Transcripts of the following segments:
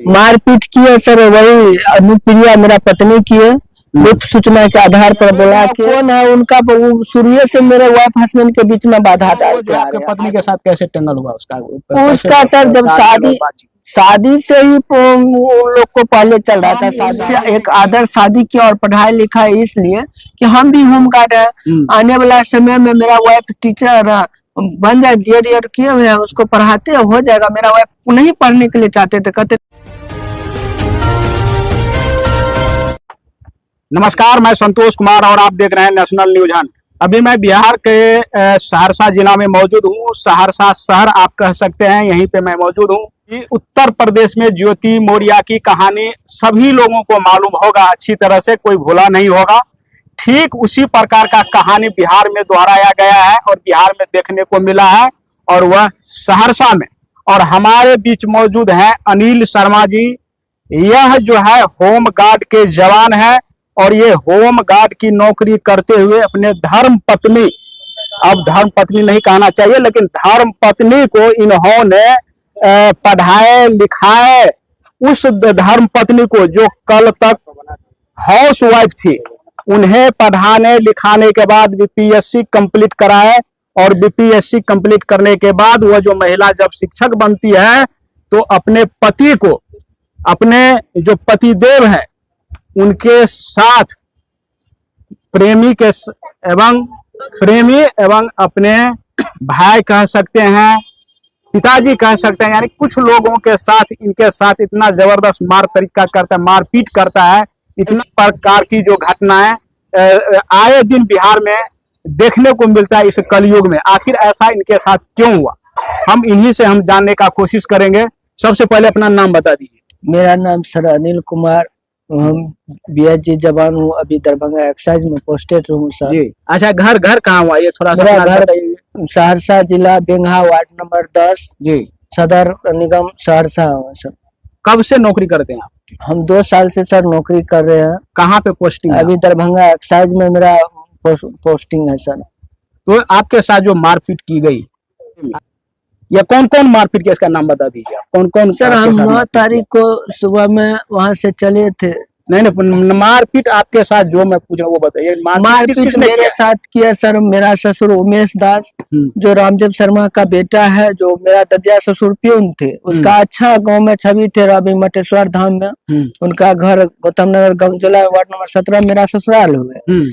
मारपीट की है सर, वही अनुप्रिया मेरा पत्नी की है। गुप्त सूचना के आधार पर बोला कि कौन है उनका, शुरू से मेरे वाइफ हस्बैंड के बीच में बाधा डालते आ आपके रहे हैं। पत्नी के साथ कैसे टंगल हुआ उसका? उसका सर जब शादी से ही उन लोग को पहले चल रहा था। शादी से एक आदर्श शादी की और पढ़ाई लिखाई इसलिए कि हम भी होमगार्ड है। आने वाला समय में मेरा वाइफ टीचर बन जाए, डीएड किए हुए हैं, उसको पढ़ाते हो जाएगा। मेरा वाइफ नहीं पढ़ने के लिए चाहते थे, कहते। नमस्कार, मैं संतोष कुमार और आप देख रहे हैं नेशनल न्यूज हंट। अभी मैं बिहार के सहरसा जिला में मौजूद हूँ। सहरसा शहर आप कह सकते हैं, यहीं पे मैं मौजूद हूँ। उत्तर प्रदेश में ज्योति मौर्या की कहानी सभी लोगों को मालूम होगा अच्छी तरह से, कोई भूला नहीं होगा। ठीक उसी प्रकार का कहानी बिहार में दोहराया गया है और बिहार में देखने को मिला है, और वह सहरसा में। और हमारे बीच मौजूद हैं अनिल शर्मा जी। यह जो है होम गार्ड के जवान है और ये होम गार्ड की नौकरी करते हुए अपने धर्म पत्नी, अब धर्म पत्नी नहीं कहना चाहिए, लेकिन धर्म पत्नी को इन्होंने पढ़ाए लिखाए। उस धर्म पत्नी को जो कल तक हाउस वाइफ थी, उन्हें पढ़ाने लिखाने के बाद बीपीएससी कंप्लीट कराए, और बीपीएससी कंप्लीट करने के बाद वह जो महिला जब शिक्षक बनती है तो अपने पति को, अपने जो पतिदेव हैं उनके साथ प्रेमी एवं अपने भाई कह सकते हैं, पिताजी कह सकते हैं, यानी कुछ लोगों के साथ इनके साथ इतना जबरदस्त मारपीट करता है। इतना प्रकार की जो घटनाएं आए दिन बिहार में देखने को मिलता है इस कलयुग में। आखिर ऐसा इनके साथ क्यों हुआ, हम इन्हीं से हम जानने का कोशिश करेंगे। सबसे पहले अपना नाम बता दीजिए। मेरा नाम सर अनिल कुमार, हम बीएसजी जवान हूँ। अभी दरभंगा एक्साइज में पोस्टेड हूँ सर जी। अच्छा, घर कहाँ हुआ ये थोड़ा सा घर सहरसा जिला बेंगा वार्ड नंबर 10 जी, सदर निगम सहरसा हुआ सर। कब से नौकरी करते हैं आप? हम 2 साल से सर नौकरी कर रहे हैं। कहाँ पे पोस्टिंग? अभी दरभंगा एक्साइज में मेरा पोस्टिंग है सर। तो आपके साथ जो मारपीट की गई, या कौन कौन मारपीट किया, इसका नाम बता दीजिए। कौन कौन? सर हम 9 तारीख को सुबह में वहाँ से चले थे। नहीं, मारपीट आपके साथ जो मैं पूछ रहा हूँ वो बताइए। मारपीट मेरे साथ किया सर मेरा ससुर उमेश दास, जो रामदेव शर्मा का बेटा है, जो मेरा ददिया ससुर प्यून थे। उसका अच्छा गांव में छवि थे, रवि मटेश्वर धाम में। उनका घर गौतम नगर गंगजला वार्ड नंबर 17 मेरा ससुराल हुए।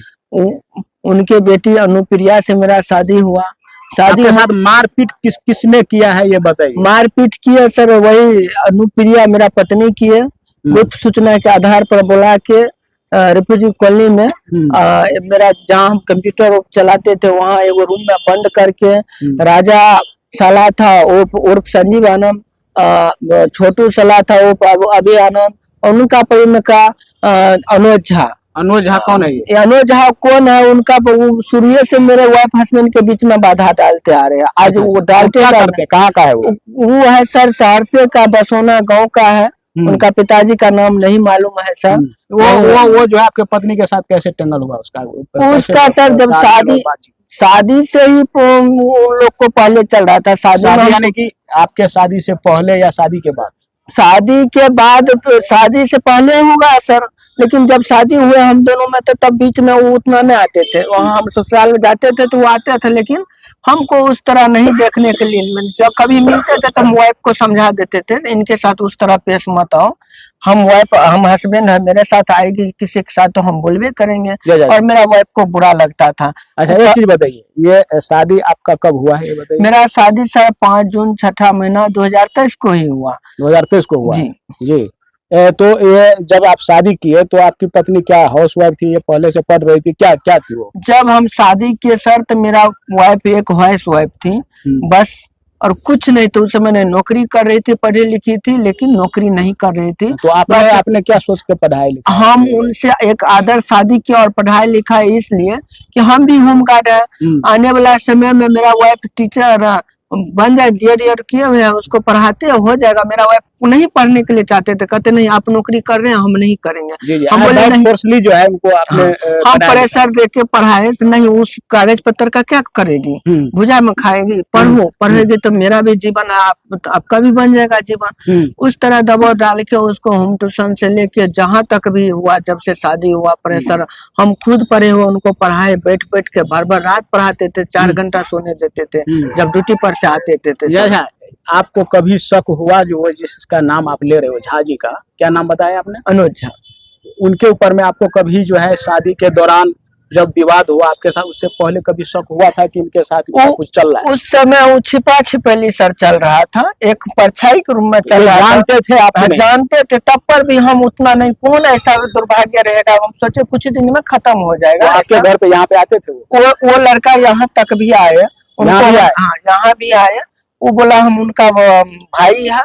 उनके बेटी अनुप्रिया से मेरा शादी हुआ। शादी के साथ मारपीट किसने किया है ये बताइए। मारपीट किया सर वही अनुप्रिया मेरा पत्नी की है। गुप्त सूचना के आधार पर बोला के रिफ्यूजी कॉलोनी में मेरा जहाँ हम कंप्यूटर चलाते थे वहाँ एक रूम में बंद करके राजा साला था उर्फ संजीव आनंद, छोटू साला था उर्फ अभी आनंद, और उनका प्रेम का अनुज झा। अनुज झा कौन है ये? अनुज झा कौन है उनका, शुरू से मेरे वाइफ हस्बैंड के बीच में बाधा डालते आ रहे हैं। आज वो डालते करते कहाँ का है? वो है सर सहरसे का बसोना गांव का है। उनका पिताजी का नाम नहीं मालूम है सर। वो जो है आपके पत्नी के साथ कैसे टंगल हुआ उसका? उसका सर जब शादी से ही उन लोग को पहले चल रहा था। शादी यानी कि आपके शादी से पहले या शादी के बाद? शादी के बाद, शादी से पहले होगा सर, लेकिन जब शादी हुए हम दोनों में तो तब बीच में वो उतना नहीं आते थे। वहाँ हम ससुराल में जाते थे तो वो आते थे, लेकिन हमको उस तरह नहीं देखने के लिए। जब कभी मिलते थे तो हम वाइफ को समझा देते थे इनके साथ उस तरह पेश मत आओ। हम हस्बैंड है, मेरे साथ आएगी किसी के साथ तो हम बोलवे करेंगे, और मेरा वाइफ को बुरा लगता था। अच्छा, एक चीज बताइए, ये शादी आपका कब हुआ है ये बताइए। मेरा शादी सर 5 जून 6 महीना 2023 को ही हुआ। 2023 को हुआ जी जी। तो ये जब आप शादी किए तो आपकी पत्नी क्या हाउस वाइफ थी, ये पहले से पढ़ रही थी, क्या थी वो? जब हम शादी किए सर तो मेरा वाइफ एक हाउस वाइफ थी बस, और कुछ नहीं। तो उस समय नौकरी कर रही थी, पढ़ी लिखी थी, लेकिन नौकरी नहीं कर रही थी। तो आपने क्या सोच के पढ़ाई लिखा? हम उनसे एक आदर्श शादी की और पढ़ाई लिखाई इसलिए कि हम भी होमगार्ड है। आने वाला समय में मेरा वाइफ टीचर बन जाए, DED किए हुए हैं, उसको पढ़ाते हैं, हो जाएगा। मेरा वाइफ नहीं पढ़ने के लिए चाहते थे, कहते नहीं आप नौकरी कर रहे हैं, हम नहीं करेंगे। जी जी, हम बोले नहीं, फोर्सली जो है उनको आपने हाँ, हम बनाया प्रेशर दे के पढ़ाए से नहीं, उस कागज पत्र का क्या करेगी, भुजा में खाएगी। पढ़ेगी तो मेरा भी जीवन है, आपका भी बन जाएगा जीवन। उस तरह दबाव डाल के उसको होम ट्यूशन से लेके जहाँ तक भी हुआ, जब से शादी हुआ प्रेशर, हम खुद पढ़े हुए उनको पढ़ाए, बैठ बैठ के भर भर रात पढ़ाते थे, 4 घंटा सोने देते थे जब ड्यूटी पर से आते थे। आपको कभी शक हुआ जो जिसका नाम आप ले रहे हो, झा जी का क्या नाम बताया आपने? अनुज झा। उनके ऊपर में आपको कभी जो है शादी के दौरान जब विवाद हुआ आपके साथ, उससे पहले कभी शक हुआ था कि इनके साथ कुछ चल रहा है? उस समय वो छिपा छिपैली सर चल रहा था, एक परछाई के रूप में चल रहा था। जानते थे आप? जानते थे, तब पर भी हम उतना नहीं, कौन ऐसा दुर्भाग्य रहेगा, हम सोचे कुछ दिन में खत्म हो जाएगा। आपके घर पे यहाँ पे आते थे वो लड़का यहाँ तक भी आए, हाँ यहाँ भी आए। वो बोला हम उनका भाई है,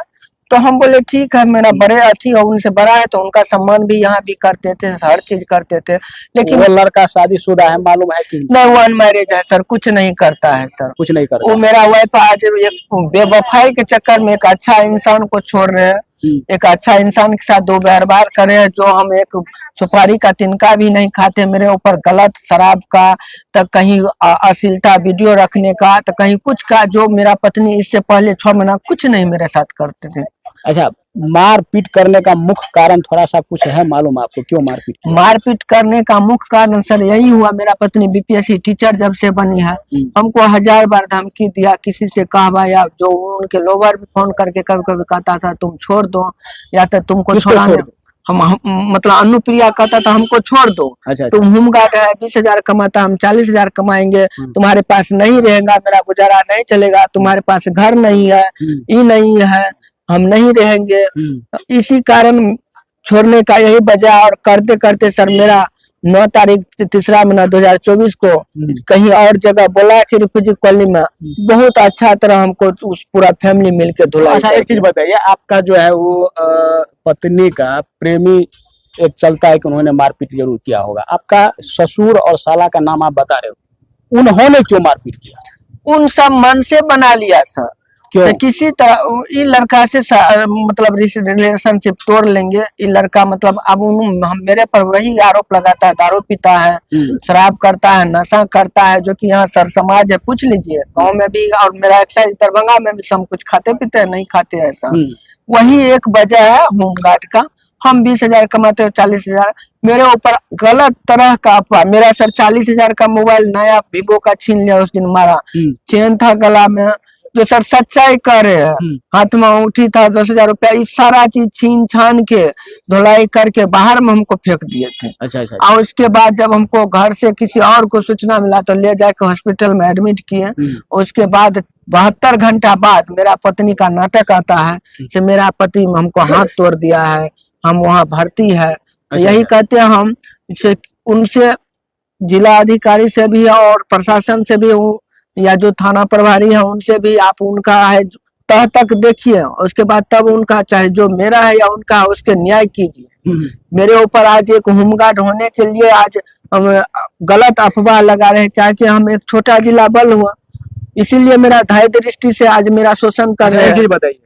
तो हम बोले ठीक है, मेरा बड़े अथी और उनसे बड़ा है, तो उनका सम्मान भी यहाँ भी करते थे, हर चीज करते थे। लेकिन वो लड़का शादीशुदा है मालूम है कि नहीं? वो अनमैरिज है सर, कुछ नहीं करता है सर, कुछ नहीं करता। वो मेरा वाइफ आज एक बेवफाई के चक्कर में एक अच्छा इंसान को छोड़ रहे हैं, एक अच्छा इंसान के साथ 2 व्यवहार करे हैं, जो हम एक सुपारी का तिनका भी नहीं खाते, मेरे ऊपर गलत शराब का, तो कहीं अश्लीलता वीडियो रखने का, तो कहीं कुछ का, जो मेरा पत्नी इससे पहले 6 महीना कुछ नहीं मेरे साथ करते थे। अच्छा, मारपीट करने का मुख्य कारण थोड़ा सा कुछ है मालूम आपको, क्यों मारपीट? मारपीट करने का मुख्य कारण सर यही हुआ, मेरा पत्नी BPSC टीचर जब से बनी है, हमको 1000 बार धमकी दिया, किसी से कहवाया, जो उनके लोवर भी फोन करके कभी कभी कहता था तुम छोड़ दो, या तो तुमको छोड़ाने, हम मतलब अनुप्रिया कहता था हमको छोड़ दो। अच्छा, तुम होमगार्ड है, 20,000 कमाता, हम 40,000 कमाएंगे, तुम्हारे पास नहीं रहेगा, मेरा गुजारा नहीं चलेगा, तुम्हारे पास घर नहीं है, ये नहीं है, हम नहीं रहेंगे। इसी कारण छोड़ने का यही वजह। और करते करते सर मेरा 9 तारीख 3रा महीना 2024 को कहीं और जगह बोला कि रिफ्यूजी कॉलोनी में, बहुत अच्छा तरह हमको उस पूरा फैमिली मिलके धुला। अच्छा, एक चीज बताइए, आपका जो है वो पत्नी का प्रेमी एक चलता है कि उन्होंने मारपीट जरूर किया होगा, आपका ससुर और साला का नाम आप बता रहे हो, उन्होंने क्यों मारपीट किया? उन सब मन से बना लिया सर, तो किसी तरह ये लड़का से मतलब रिलेशनशिप तोड़ लेंगे। ये लड़का मतलब अब मेरे पर वही आरोप लगाता है, दारू पीता है, शराब करता है, नशा करता है, जो कि यहाँ सर समाज है, पूछ लीजिए गांव में भी, और मेरा एक्साइज दरभंगा में भी सब कुछ खाते पीते हैं, नहीं खाते हैं सर। वही एक वजह है होमगार्ड का। हम 20,000 कमाते हो, 40,000 मेरे ऊपर गलत तरह का अफवाह। मेरा सर 40,000 का मोबाइल नया वीवो का छीन लिया उस दिन, मारा चेन था गला में, जो सर सच्चाई कह रहे हैं, हाथ में अंगूठी था, 10,000 रुपया, इस सारा चीज छीन छान के धुलाई करके बाहर में हमको फेंक दिए थे। अच्छा। और उसके बाद जब हमको घर से किसी और को सूचना मिला तो ले जाके हॉस्पिटल में एडमिट किए। उसके बाद 72 घंटा बाद मेरा पत्नी का नाटक आता है कि मेरा पति हमको हाथ तोड़ दिया है, हम वहाँ भर्ती है। यही कहते हैं हम उनसे, जिला अधिकारी से भी और प्रशासन से भी, या जो थाना प्रभारी है उनसे भी आप उनका है तह तक देखिए, उसके बाद तब उनका, चाहे जो मेरा है या उनका है, उसके न्याय कीजिए। मेरे ऊपर आज एक होमगार्ड होने के लिए आज गलत अफवाह लगा रहे हैं, क्या कि हम एक छोटा जिला बल हुआ, इसीलिए मेरा धाय दृष्टि से आज मेरा शोषण कर रहे हैं। बताइए,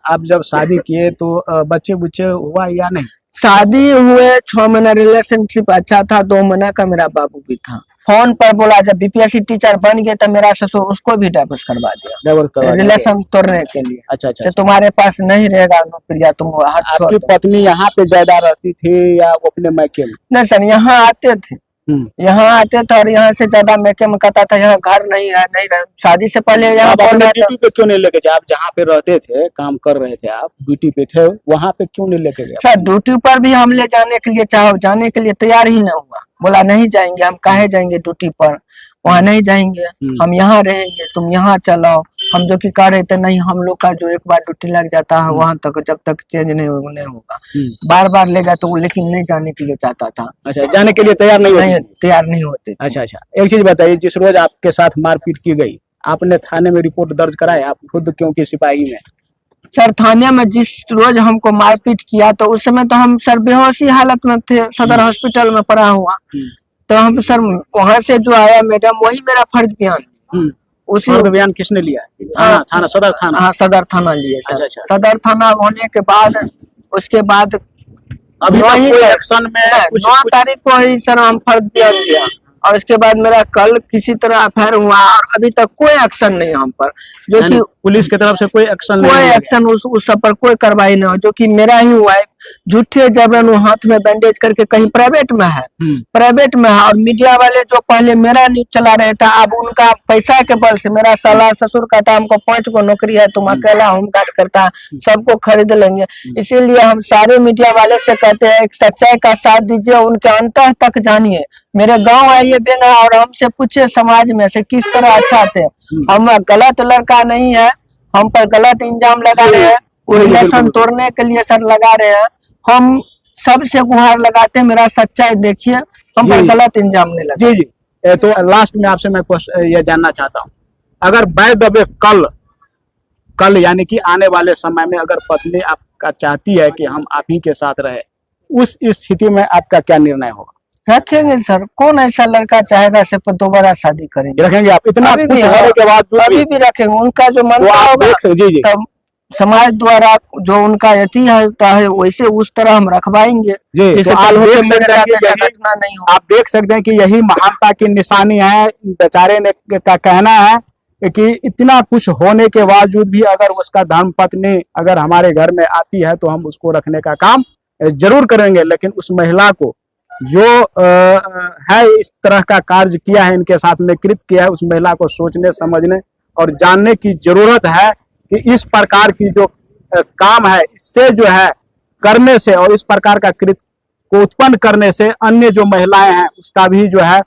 आप जब शादी किए तो बच्चे बुच्चे हुआ या नहीं? शादी हुए 6 महीना रिलेशनशिप अच्छा था, 2 महीना का मेरा बाबू भी था। फोन पर बोला जब BPSC टीचर बन गए तो मेरा ससुर उसको भी डाइवोर्स करवा दिया, रिलेशन तोड़ने के लिए। अच्छा। तुम्हारे पास नहीं रहेगा अनुप्रिया, तुम आपकी पत्नी यहाँ पे ज्यादा रहती थी या अपने मैके में? नहीं सर, यहाँ आते थे, यहाँ आते थे, और यहाँ से ज्यादा मैके में कहता था यहाँ घर नहीं है, नहीं रह। शादी से पहले यहाँ ड्यूटी पे क्यों नहीं लेके गए? आप जहाँ पे रहते थे, काम कर रहे थे, आप ड्यूटी पे थे, वहाँ पे क्यों नहीं लेके गए? सर ड्यूटी पर भी हम ले जाने के लिए चाहो, जाने के लिए तैयार ही नहीं हुआ, बोला नहीं जाएंगे, हम काहे जाएंगे ड्यूटी पर, वहाँ नहीं जाएंगे, हम यहाँ रहेंगे, तुम यहाँ चलाओ। हम जो कि कह रहे थे नहीं, हम लोग का जो एक बार ड्यूटी लग जाता है वहाँ तक, जब तक चेंज नहीं होगा, बार बार लेगा तो, लेकिन नहीं जाने के लिए चाहता था। अच्छा, जाने के लिए तैयार नहीं होते। अच्छा। एक चीज बताइए, जिस रोज आपके साथ मारपीट की गई, आपने थाने में रिपोर्ट दर्ज कराया? आप खुद क्योंकि सिपाही में? सर थाने में जिस रोज हमको मारपीट किया तो उस समय तो हम सर बेहोशी हालत में थे, सदर हॉस्पिटल में पड़ा हुआ। तो हम सर वहां से जो आया मैडम, वही मेरा फर्ज बयान, उसी और अभियान किसने लिया है? थाना थाना सदर थाना? हाँ, सदर थाना लिए सर। अच्छा, अच्छा। सदर थाना होने के बाद उसके बाद अभी तक वही कोई है। एक्शन में कुछ 9 तारीख को ही सर हम फर्ज दिया और उसके बाद मेरा कल किसी तरह अफेयर हुआ और अभी तक कोई एक्शन नहीं हम पर, जो यानी कि पुलिस की तरफ से कोई एक्शन नहीं कोई लिया गया? एक्शन उस सब पर कोई कार्रवाई नहीं हो, जो कि मेरा ही हुआ है। झूठे जबरन वो हाथ में बैंडेज करके कहीं प्राइवेट में है, प्राइवेट में है। और मीडिया वाले जो पहले मेरा न्यूज चला रहे थे, अब उनका पैसा के बल से, मेरा साला ससुर कहता हमको 5 को नौकरी है, तुम अकेला होमगार्ड करता है, सबको खरीद लेंगे। इसीलिए हम सारे मीडिया वाले से कहते हैं एक सच्चाई का साथ दीजिए, उनके अंतः तक जानिए। मेरे गांव आइए बेंगा और हमसे पूछे समाज में से किस तरह अच्छा थे। हम गलत लड़का नहीं है, हम पर गलत इंजाम लगा रहे हैं, रिलेशन तोड़ने के लिए सर लगा रहे हैं। हम सबसे गुहार लगाते हैं, मेरा सच्चाई देखिए, हम पर गलत इंजाम नहीं लगा। जी जी। तो लास्ट में आपसे मैं ये जानना चाहता हूँ, अगर बाय द वे कल यानी कि आने वाले समय में अगर पत्नी आपका चाहती है कि हम आप ही के साथ रहे, उस स्थिति में आपका क्या निर्णय होगा? रखेंगे सर, कौन ऐसा लड़का चाहेगा से दोबारा शादी करेंगे? रखेंगे आप? इतना अभी कुछ भी, होने के बाद अभी भी रखेंगे। उनका जो मन वो आप होगा देख सकते। जी जी। तब समाज द्वारा जो उनका यति है वैसे उस तरह हम रखवाएंगे। जी, जैसे तो आप कल हो देख के मेरे सकते हैं साथ कि ऐसा यही- घटना नहीं हो। आप देख सकते हैं कि यही महानता की निशानी है। बेचारे ने का कहना है कि इतना कुछ होने के बावजूद भी अगर उसका धर्म पत्नी अगर हमारे घर में आती है तो हम उसको रखने का काम जरूर करेंगे, लेकिन उस महिला को जो है इस तरह का कार्य किया है, इनके साथ में कृत किया है, उस महिला को सोचने समझने और जानने की जरूरत है कि इस प्रकार की जो काम है, इससे जो है करने से और इस प्रकार का कृत को उत्पन्न करने से अन्य जो महिलाएं हैं उसका भी जो है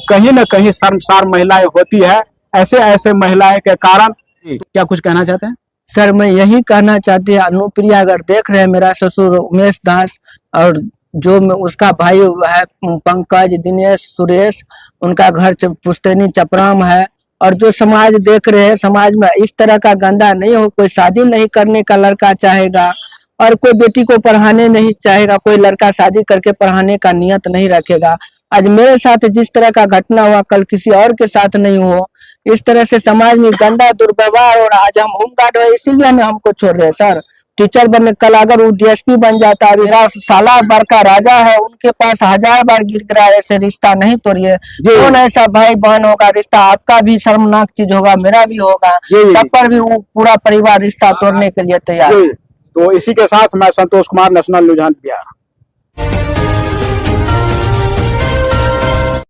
कहीं न कहीं शर्मसार महिलाएं होती है। ऐसे महिलाएं के कारण क्या कुछ कहना चाहते हैं? सर मैं यही कहना चाहती है, अनुप्रिया अगर देख रहे हैं, मेरा ससुर उमेश दास और जो उसका भाई है पंकज, दिनेश, सुरेश, उनका घर पुश्तैनी चपराम है। और जो समाज देख रहे हैं, समाज में इस तरह का गंदा नहीं हो, कोई शादी नहीं करने का लड़का चाहेगा और कोई बेटी को पढ़ाने नहीं चाहेगा, कोई लड़का शादी करके पढ़ाने का नियत नहीं रखेगा। आज मेरे साथ जिस तरह का घटना हुआ, कल किसी और के साथ नहीं हो। इस तरह से समाज में गंदा दुर्व्यवहार, और आज हम होमगार्ड है इसीलिए ना हमको छोड़ रहे सर। टीचर बनने, कल अगर वो डीएसपी बन जाता है, मेरा साला बड़का राजा है, उनके पास 1000 बार गिर गिरा, ऐसे रिश्ता नहीं तोड़िए। कौन ऐसा भाई बहन होगा, रिश्ता आपका भी शर्मनाक चीज होगा, मेरा भी होगा, तब पर भी वो पूरा परिवार रिश्ता तोड़ने के लिए तैयार है। तो इसी के साथ मैं संतोष कुमार, नेशनल न्यूज़ बिहार।